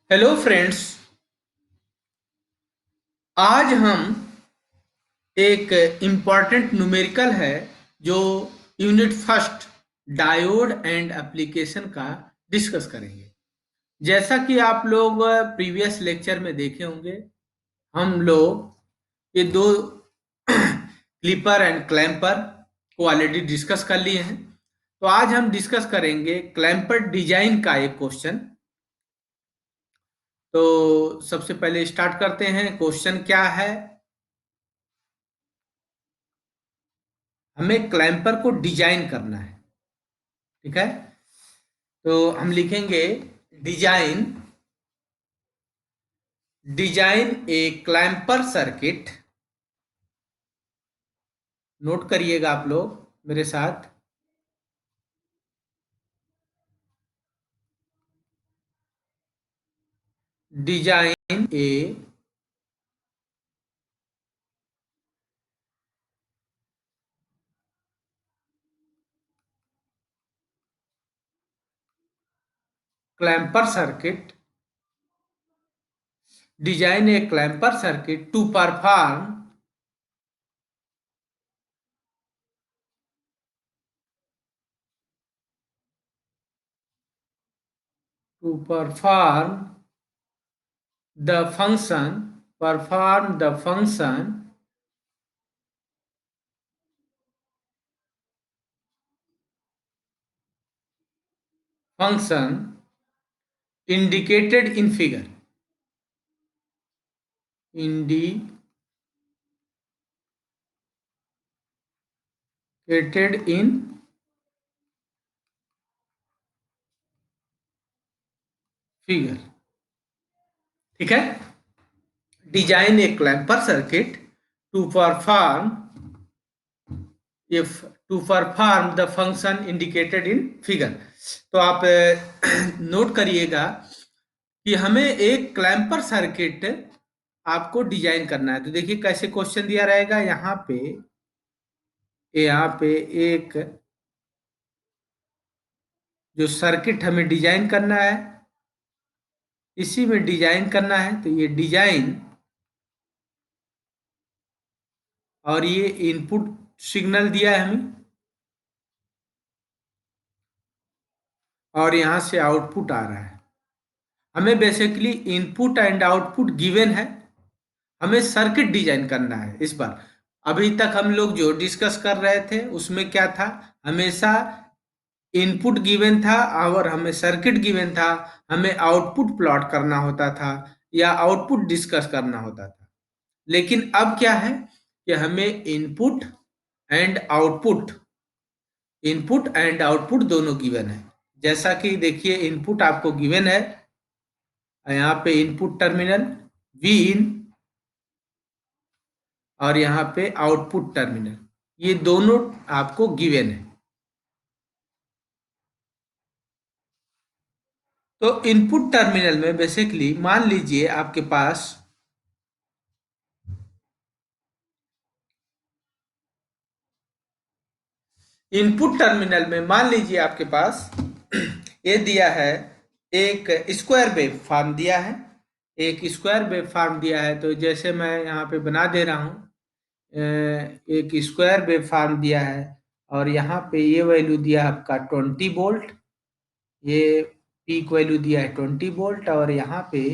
Hello friends. आज हम एक इम्पॉर्टेंट न्यूमेरिकल है जो unit first diode and application का डिस्कस करेंगे। जैसा कि आप लोग प्रीवियस लेक्चर में देखे होंगे, हम लोग ये दो क्लिपर एंड क्लैंपर को ऑलरेडी डिस्कस कर लिए हैं। तो आज हम डिस्कस करेंगे क्लैंपर डिजाइन का एक क्वेश्चन। तो सबसे पहले स्टार्ट करते हैं। क्वेश्चन क्या है? हमें क्लैंपर को डिजाइन करना है। ठीक है, तो हम लिखेंगे design design a clamper circuit. Note करिएगा आप लोग मेरे साथ। Design a clamper circuit. Design a clamper circuit to perform the function indicated in figure indicated in figure। ठीक है, design a clamper circuit to perform if to perform the function indicated in figure। तो आप note करिएगा कि हमें एक clamper circuit आपको design करना है। तो देखिए कैसे क्वेश्चन दिया रहेगा। यहाँ पे एक जो सर्किट हमें डिजाइन करना है, इसी में डिजाइन करना है। तो ये डिजाइन और ये इनपुट सिग्नल दिया है हमें, और यहाँ से आउटपुट आ रहा है। हमें basically input and output given है, हमें सर्किट डिजाइन करना है इस बार। अभी तक हम लोग जो डिस्कस कर रहे थे उसमें क्या था, हमेशा इनपुट गिवन था और हमें सर्किट गिवन था, हमें आउटपुट प्लॉट करना होता था या आउटपुट डिस्कस करना होता था। लेकिन अब क्या है कि हमें and output input and output दोनों गिवन है। जैसा कि देखिए इनपुट आपको गिवन है, यहाँ पे इनपुट टर्मिनल वी इन और यहाँ पे आउटपुट टर्मिनल, ये दोनों आपको गिवन है। तो इनपुट टर्मिनल में बेसिकली मान लीजिए आपके पास इनपुट टर्मिनल में मान लीजिए आपके पास ये दिया है, एक स्क्वायर वेव फॉर्म दिया है। एक स्क्वायर वेव फॉर्म दिया है, तो जैसे मैं यहाँ पे बना दे रहा हूँ, एक स्क्वायर वेव फॉर्म दिया है और यहाँ पे ये वैल्यू दिया है आपका 20 वोल्ट। ये पीक वैल्यू दिया है 20 वोल्ट और यहाँ पे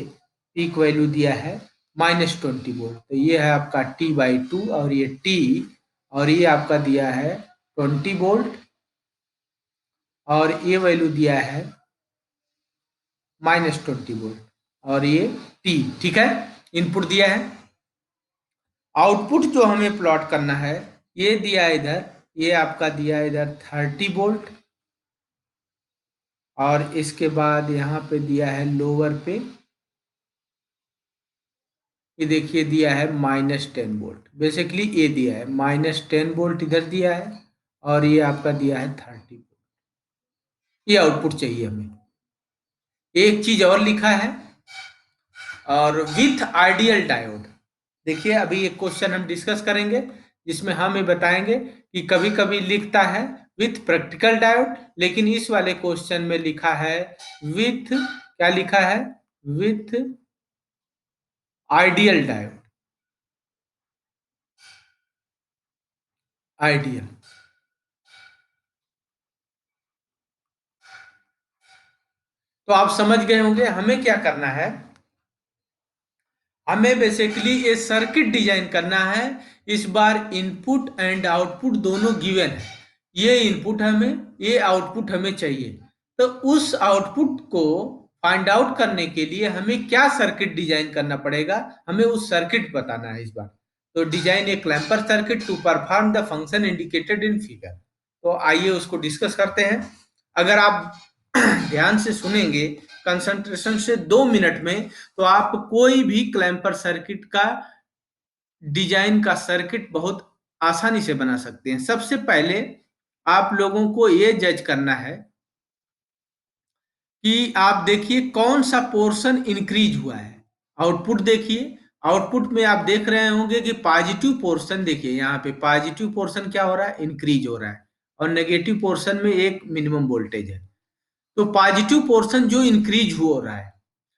पीक वैल्यू दिया है -20 वोल्ट। तो ये है आपका T/2 और ये T, और ये आपका दिया है 20 वोल्ट और ये वैल्यू दिया है -20 वोल्ट और ये T। ठीक है, इनपुट दिया है। आउटपुट जो हमें प्लॉट करना है, ये दिया है इधर, ये आपका दिया है इधर 30 वोल्ट और इसके बाद यहाँ पे दिया है लोअर पे, ये देखिए दिया है -10 वोल्ट। बेसिकली ये दिया है -10 वोल्ट इधर दिया है और ये आपका दिया है 30 वोल्ट। ये आउटपुट चाहिए हमें। एक चीज और लिखा है, और विथ आइडियल डायोड। देखिए अभी एक क्वेश्चन हम डिस्कस करेंगे जिसमें हम ये बताएंगे कि कभी कभी लिखता है विथ प्रैक्टिकल डायोड, लेकिन इस वाले क्वेश्चन में लिखा है विथ, क्या लिखा है, विथ आइडियल डायोड, आइडियल। तो आप समझ गए होंगे हमें क्या करना है। हमें बेसिकली ये सर्किट डिजाइन करना है। इस बार इनपुट एंड आउटपुट दोनों गिवन है। ये इनपुट हमें, ये आउटपुट हमें चाहिए। तो उस आउटपुट को फाइंड आउट करने के लिए हमें क्या सर्किट डिजाइन करना पड़ेगा, हमें उस सर्किट बताना है इस बार। तो design a clamper circuit to perform the function indicated in figure. तो आइए उसको डिस्कस करते हैं। अगर आप ध्यान से सुनेंगे, कंसंट्रेशन से 2 मिनट में, तो आप कोई भी क्लैंपर सर्किट का डिजाइन का सर्किट बहुत आसानी से बना सकते हैं। सबसे पहले आप लोगों को यह जज करना है कि आप देखिए कौन सा पोर्शन इंक्रीज हुआ है। आउटपुट देखिए, आउटपुट में आप देख रहे होंगे कि पॉजिटिव पोर्शन, देखिए यहाँ पे पॉजिटिव पोर्शन क्या हो रहा है, इंक्रीज हो रहा है, और नेगेटिव पोर्शन में एक मिनिमम वोल्टेज है। तो पॉजिटिव पोर्शन जो इंक्रीज हो रहा है,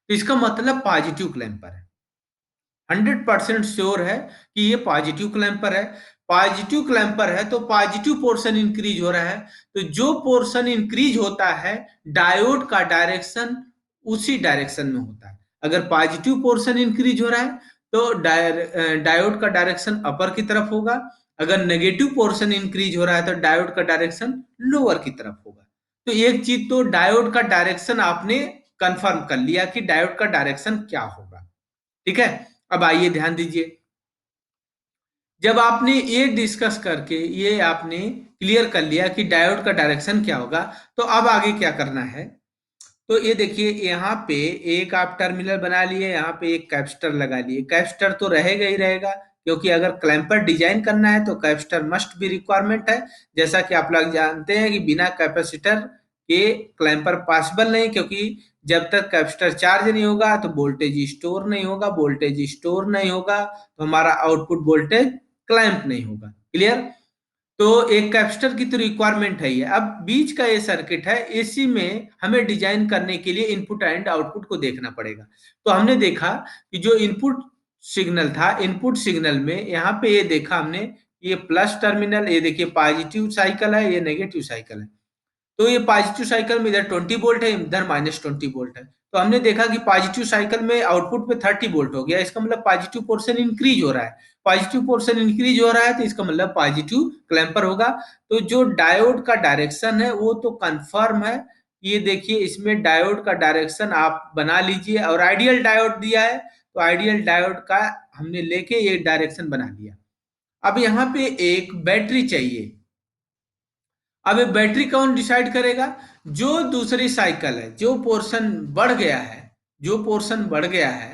तो इसका मतलब पॉजिटिव क्लैंपर है। 100% श्योर है कि ये पॉजिटिव क्लैंपर है। पॉजिटिव क्लैंपर है तो पॉजिटिव पोर्शन इंक्रीज हो रहा है। तो जो पोर्शन इंक्रीज होता है, डायोड का डायरेक्शन उसी डायरेक्शन में होता है। अगर पॉजिटिव पोर्शन इंक्रीज हो रहा है तो डायोड का डायरेक्शन अपर की तरफ होगा। अगर नेगेटिव पोर्शन इंक्रीज हो रहा है तो डायोड का डायरेक्शन लोअर की तरफ होगा। तो एक चीज तो डायोड का डायरेक्शन आपने कंफर्म कर लिया कि डायोड का डायरेक्शन क्या होगा। ठीक है। अब आइए ध्यान दीजिए, जब आपने ये डिस्कस करके ये आपने क्लियर कर लिया कि डायोड का डायरेक्शन क्या होगा, तो अब आगे क्या करना है। तो ये देखिए यहाँ पे एक आप टर्मिनल बना लिए, यहाँ पे एक कैपेसिटर लगा लिए। कैपेसिटर तो रहेगा ही रहेगा, क्योंकि अगर क्लैंपर डिजाइन करना है तो कैपेसिटर मस्ट भी रिक्वायरमेंट है। जैसा कि आप लोग जानते हैं कि बिना कैपेसिटर के क्लैंपर पॉसिबल नहीं, क्योंकि जब तक कैपेसिटर चार्ज नहीं होगा तो वोल्टेज स्टोर नहीं होगा, वोल्टेज स्टोर नहीं होगा तो हमारा आउटपुट वोल्टेज क्लैंप नहीं होगा। क्लियर। तो एक कैपेसिटर की तो रिक्वायरमेंट है ही है। अब बीच का ये सर्किट है, इसी में हमें डिजाइन करने के लिए इनपुट एंड आउटपुट को देखना पड़ेगा। तो हमने देखा कि जो इनपुट सिग्नल था, इनपुट सिग्नल में यहाँ पे ये देखा हमने, ये प्लस टर्मिनल, ये देखिए पॉजिटिव साइकिल है, ये नेगेटिव साइकिल है। तो ये पॉजिटिव साइकिल में इधर 20 वोल्ट है, इधर -20 वोल्ट है। तो हमने देखा कि पॉजिटिव साइकिल में आउटपुट पे 30 वोल्ट हो गया, इसका मतलब पॉजिटिव पोर्शन इंक्रीज हो रहा है। पॉजिटिव पोर्शन इंक्रीज हो रहा है तो इसका मतलब पॉजिटिव क्लैंपर होगा। तो जो डायोड का डायरेक्शन है वो तो कंफर्म है। ये देखिए इसमें डायोड का डायरेक्शन आप बना लीजिए, और आइडियल डायोड दिया है तो आइडियल डायोड का हमने लेके ये डायरेक्शन बना लिया। अब यहाँ पे एक बैटरी चाहिए। अब ये बैटरी कौन डिसाइड करेगा, जो दूसरी साइकिल है, जो पोर्शन बढ़ गया है, जो पोर्शन बढ़ गया है,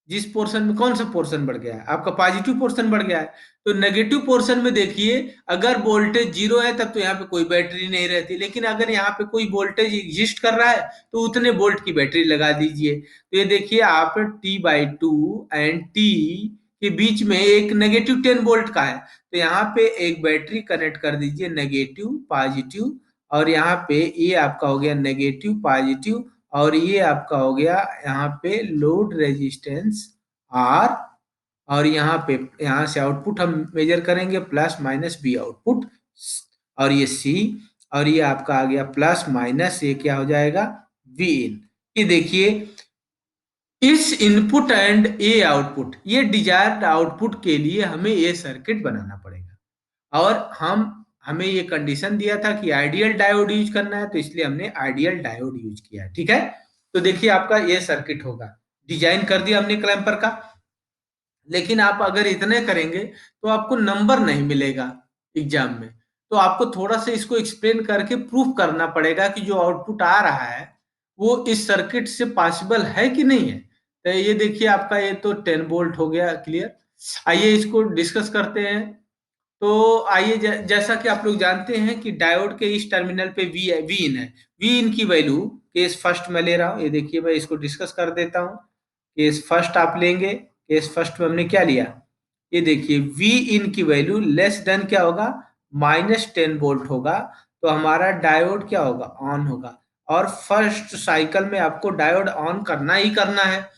जिस पोर्शन में कौन सा पोर्शन बढ़ गया है, आपका पॉजिटिव पोर्शन बढ़ गया है। तो नेगेटिव पोर्शन में देखिए, अगर वोल्टेज जीरो है तब तो यहाँ पे कोई बैटरी नहीं रहती, लेकिन अगर यहाँ पे कोई वोल्टेज एग्जिस्ट कर रहा है तो उतने वोल्ट की बैटरी लगा दीजिए। तो ये देखिए आप T/2 एंड टी के बीच में एक नेगेटिव 10 वोल्ट का है, तो यहाँ पे एक बैटरी कनेक्ट कर दीजिए, नेगेटिव पॉजिटिव, और यहाँ पे ये आपका हो गया नेगेटिव पॉजिटिव, और ये आपका हो गया यहाँ पे लोड रेजिस्टेंस आर, और यहाँ पे यहाँ से आउटपुट हम मेजर करेंगे प्लस माइनस बी आउटपुट, और ये सी, और ये आपका आ गया प्लस माइनस, ये क्या हो जाएगा वी इन। ये देखिए इस इनपुट एंड ए आउटपुट, ये डिजायर्ड आउटपुट के लिए हमें ये सर्किट बनाना पड़ेगा। और हमें ये कंडीशन दिया था कि आइडियल डायोड यूज करना है, तो इसलिए हमने आइडियल डायोड यूज किया है। ठीक है। तो देखिए आपका ये सर्किट होगा, डिजाइन कर दिया हमने क्लैंपर का। लेकिन आप अगर इतने करेंगे तो आपको नंबर नहीं मिलेगा एग्जाम में। तो आपको थोड़ा सा इसको एक्सप्लेन करके प्रूफ करना पड़ेगा कि जो आउटपुट आ रहा है वो इस सर्किट से पॉसिबल है कि नहीं है। तो ये देखिए आपका ये तो 10 वोल्ट हो गया। क्लियर। आइए इसको डिस्कस करते हैं। तो आइए जैसा कि आप लोग जानते हैं कि डायोड के इस टर्मिनल पे वी इन है। वी इन की वैल्यू केस फर्स्ट में ले रहा हूँ, ये देखिए मैं इसको डिस्कस कर देता हूँ। केस फर्स्ट आप लेंगे, केस फर्स्ट में हमने क्या लिया, ये देखिए वी इन की वैल्यू लेस देन क्या होगा, -10 वोल्ट होगा। तो हमारा डायोड क्या होगा, ऑन होगा। और फर्स्ट साइकिल में आपको डायोड ऑन करना ही करना है।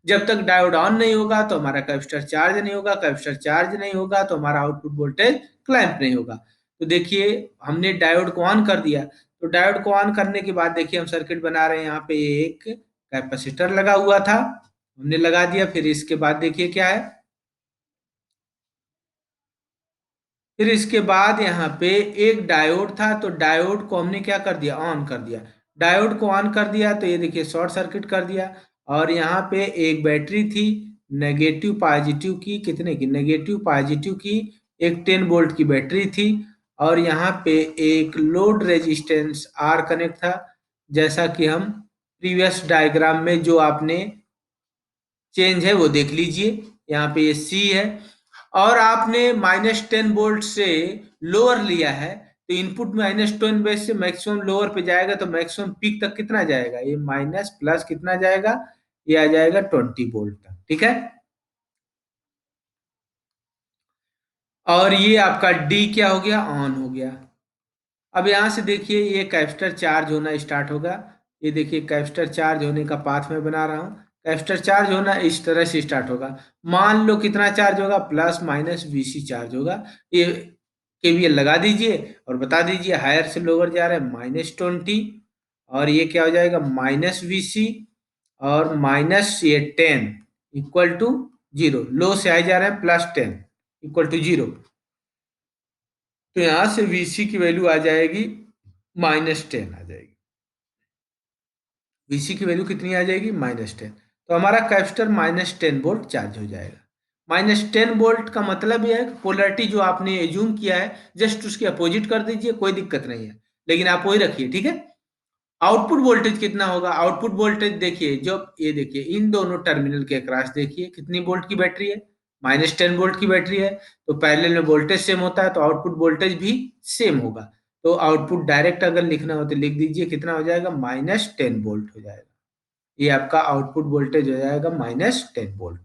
जब तक डायोड ऑन नहीं होगा तो हमारा कैपेसिटर चार्ज नहीं होगा, कैपेसिटर चार्ज नहीं होगा तो हमारा आउटपुट वोल्टेज क्लैंप नहीं होगा। तो देखिए हमने डायोड को ऑन कर दिया, तो डायोड को ऑन करने के बाद देखिए हम सर्किट बना रहे हैं। यहाँ पे एक कैपेसिटर लगा हुआ था, हमने लगा दिया। फिर इसके बाद देखिए क्या है, फिर इसके बाद यहाँ पे एक डायोड था, तो डायोड को हमने क्या कर दिया, ऑन कर दिया। डायोड को ऑन कर दिया तो ये देखिए शॉर्ट सर्किट कर दिया। और यहाँ पे एक बैटरी थी नेगेटिव पॉजिटिव की, कितने की, नेगेटिव पॉजिटिव की, एक 10 वोल्ट की बैटरी थी। और यहाँ पे एक लोड रेजिस्टेंस आर कनेक्ट था, जैसा कि हम प्रीवियस डायग्राम में जो आपने चेंज है वो देख लीजिए। यहाँ पे ये सी है, और आपने -10 वोल्ट से लोअर लिया है, तो इनपुट -10 से मैक्सिमम लोअर पे जाएगा, तो मैक्सिमम पीक तक कितना जाएगा, ये माइनस प्लस कितना जाएगा, ये आ जाएगा 20 वोल्ट तक। ठीक है, और ये आपका डी क्या हो गया, ऑन हो गया। अब यहाँ से देखिए ये कैपेसिटर चार्ज होना स्टार्ट होगा। ये देखिए कैपेसिटर चार्ज होने का पाथ मैं बना रहा हूँ। कैपेसिटर चार्ज होना इस तरह से स्टार्ट होगा। मान लो कितना चार्ज होगा, प्लस माइनस वीसी चार्ज होगा। ये केवीएल लगा दीजिए और बता दीजिए हायर से लोअर जा रहा है -20, और ये क्या हो जाएगा, -VC, और माइनस ये 10 इक्वल टू 0। लो से हाई जा रहा है, +10 इक्वल टू 0। तो यहाँ से VC की वैल्यू आ जाएगी -10 आ जाएगी। VC की वैल्यू कितनी आ जाएगी, -10। तो हमारा कैपेसिटर -10 वोल्ट चार्ज हो जाएगा। -10 वोल्ट का मतलब यह है कि पोलैरिटी जो आपने एज्यूम किया है जस्ट उसके अपोजिट कर दीजिए, कोई दिक्कत नहीं है, लेकिन आप वही रखिए। ठीक है, आउटपुट वोल्टेज कितना होगा, आउटपुट वोल्टेज देखिए, जब ये देखिए इन दोनों टर्मिनल के अक्रॉस देखिए कितनी वोल्ट की बैटरी है, -10 वोल्ट की बैटरी है। तो पैरेलल में वोल्टेज सेम होता है तो आउटपुट वोल्टेज भी सेम होगा। तो आउटपुट डायरेक्ट अगर लिखना हो तो लिख दीजिए, कितना हो जाएगा, -10 वोल्ट हो जाएगा। ये आपका आउटपुट वोल्टेज हो जाएगा -10 वोल्ट।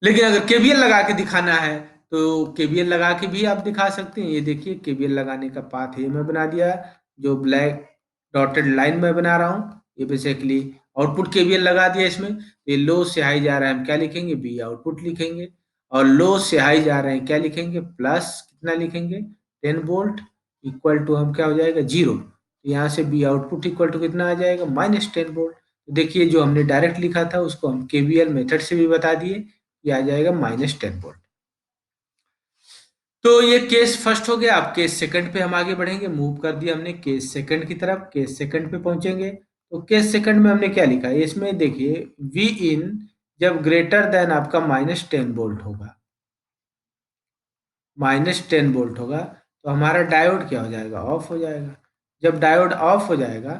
लेकिन अगर केवीएल लगा के दिखाना है तो केवीएल लगा के भी आप दिखा सकते हैं। ये देखिए केवीएल लगाने का पाथ ये मैं बना दिया, जो ब्लैक डॉटेड लाइन में बना रहा हूँ, ये बेसिकली आउटपुट केवीएल लगा दिया इसमें। ये लो से हाई जा रहा है, हम क्या लिखेंगे, बी आउटपुट लिखेंगे। और लो से हाई जा रहे हैं, क्या लिखेंगे, प्लस कितना लिखेंगे, 10 वोल्ट इक्वल टू हम क्या हो जाएगा, 0। तो यहाँ से बी आउटपुट इक्वल टू कितना आ जाएगा, -10 वोल्ट। देखिए जो हमने डायरेक्ट लिखा था उसको हम केवीएल मेथड से भी बता दिए, ये आ जाएगा -10 वोल्ट। तो ये केस फर्स्ट हो गया। अब केस सेकंड पे हम आगे बढ़ेंगे, मूव कर दिया हमने केस सेकंड की तरफ, केस सेकंड पे पहुंचेंगे। तो केस सेकंड में हमने क्या लिखा है, इसमें देखिए वी इन जब ग्रेटर देन आपका -10 वोल्ट होगा, -10 वोल्ट होगा, तो हमारा डायोड क्या हो जाएगा, ऑफ हो जाएगा। जब डायोड ऑफ हो जाएगा,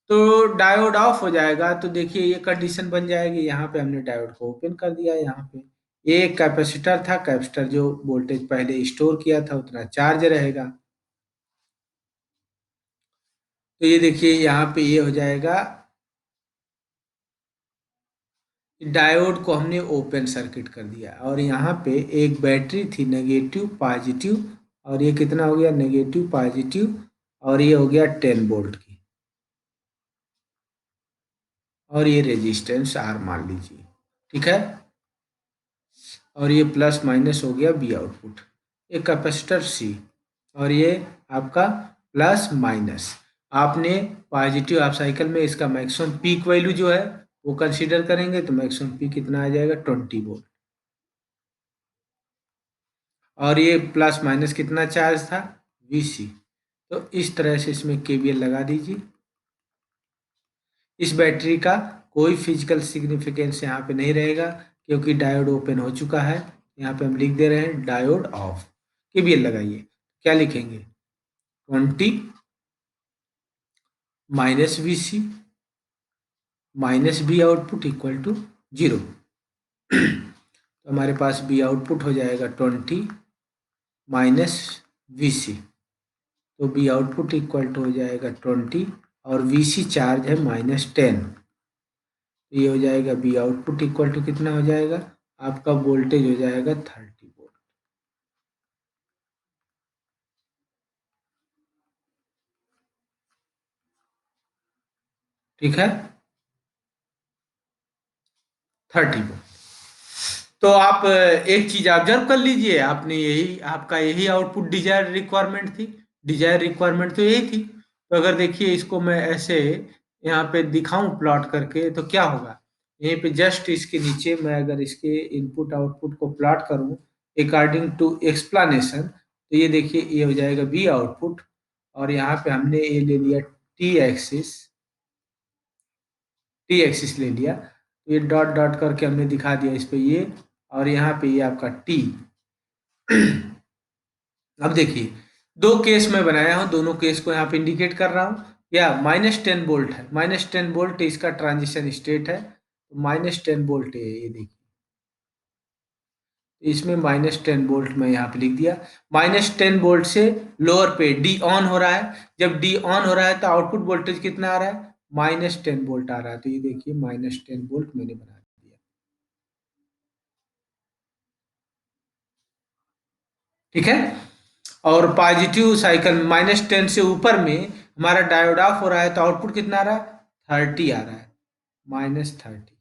तो डायोड ऑफ हो जाएगा तो देखिए ये कंडीशन बन जाएगी। यहाँ पे हमने डायोड को ओपन कर दिया। यहाँ पे ये एक कैपेसिटर था, कैपेसिटर जो वोल्टेज पहले स्टोर किया था उतना चार्ज रहेगा। तो ये देखिए यहाँ पे ये हो जाएगा, डायोड को हमने ओपन सर्किट कर दिया। और यहाँ पे एक बैटरी थी नेगेटिव पॉजिटिव, और ये कितना हो गया, नेगेटिव पॉजिटिव, और ये हो गया 10 वोल्ट की, और ये रेजिस्टेंस आर मान लीजिए। ठीक है, और ये प्लस माइनस हो गया बी आउटपुट, ये कैपेसिटर सी, और ये आपका प्लस माइनस। आपने पॉजिटिव हाफ साइकिल में इसका मैक्सिमम पीक वैल्यू जो है वो कंसीडर करेंगे, तो मैक्सिमम पीक कितना आ जाएगा, 20 वोल्ट। और ये प्लस माइनस कितना चार्ज था, वीसी। तो इस तरह से इसमें केवीएल लगा दीजिए। इस बैटरी का कोई फिजिकल सिग्निफिकेंस यहाँ पे नहीं रहेगा, क्योंकि डायोड ओपन हो चुका है। यहाँ पे हम लिख दे रहे हैं डायोड ऑफ। केवीएल लगाइए, क्या लिखेंगे, 20 -VC -B output equal to 0। तो हमारे पास बी आउटपुट हो जाएगा 20 -VC। तो बी आउटपुट इक्वल टू हो जाएगा 20, और VC चार्ज है -10। तो ये हो जाएगा बी आउटपुट इक्वल टू कितना हो जाएगा, आपका वोल्टेज हो जाएगा 30 वोल्ट। ठीक है, 30 वोल्ट। तो आप एक चीज ऑब्जर्व कर लीजिए, आपने यही आपका यही आउटपुट डिजायर रिक्वायरमेंट थी। डिजायर रिक्वायरमेंट तो यही थी। तो अगर देखिए इसको मैं ऐसे यहाँ पे दिखाऊं प्लॉट करके तो क्या होगा। यहीं पे जस्ट इसके नीचे मैं अगर इसके इनपुट आउटपुट को प्लॉट करूं अकॉर्डिंग टू एक्सप्लानेशन, तो ये देखिए ये हो जाएगा बी आउटपुट। और यहाँ पे हमने ये ले लिया टी एक्सिस ले लिया, तो ये डॉट डॉट करके हमने दिखा दिया इस पे ये। और यहाँ पे ये आपका टी। अब देखिए दो केस मैं बनाया हूँ, दोनों केस को यहाँ पे इंडिकेट कर रहा हूँ। या -10 वोल्ट है, -10 वोल्ट इसका ट्रांजिशन स्टेट है, तो -10 वोल्ट है ये देखिए। इसमें -10 वोल्ट मैं यहाँ पे लिख दिया। -10 वोल्ट से लोअर पे डी ऑन हो रहा है, जब डी ऑन हो रहा है तो आउटपुट वोल्टेज कितना आ रहा है, -10 वोल्ट आ रहा है। तो ये देखिए -10 वोल्ट मैंने बना दिया। ठीक है। और पॉजिटिव साइकिल -10 से ऊपर में हमारा डायोड ऑफ हो रहा है, तो आउटपुट कितना आ रहा है, 30 आ रहा है, -30,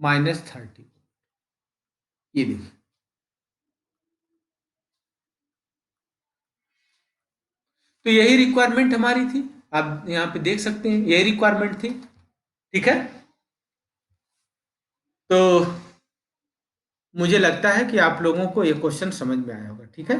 -30। ये देखिए, तो यही रिक्वायरमेंट हमारी थी। आप यहाँ पे देख सकते हैं यही रिक्वायरमेंट थी। ठीक है। तो मुझे लगता है कि आप लोगों को ये क्वेश्चन समझ में आया होगा। ठीक है।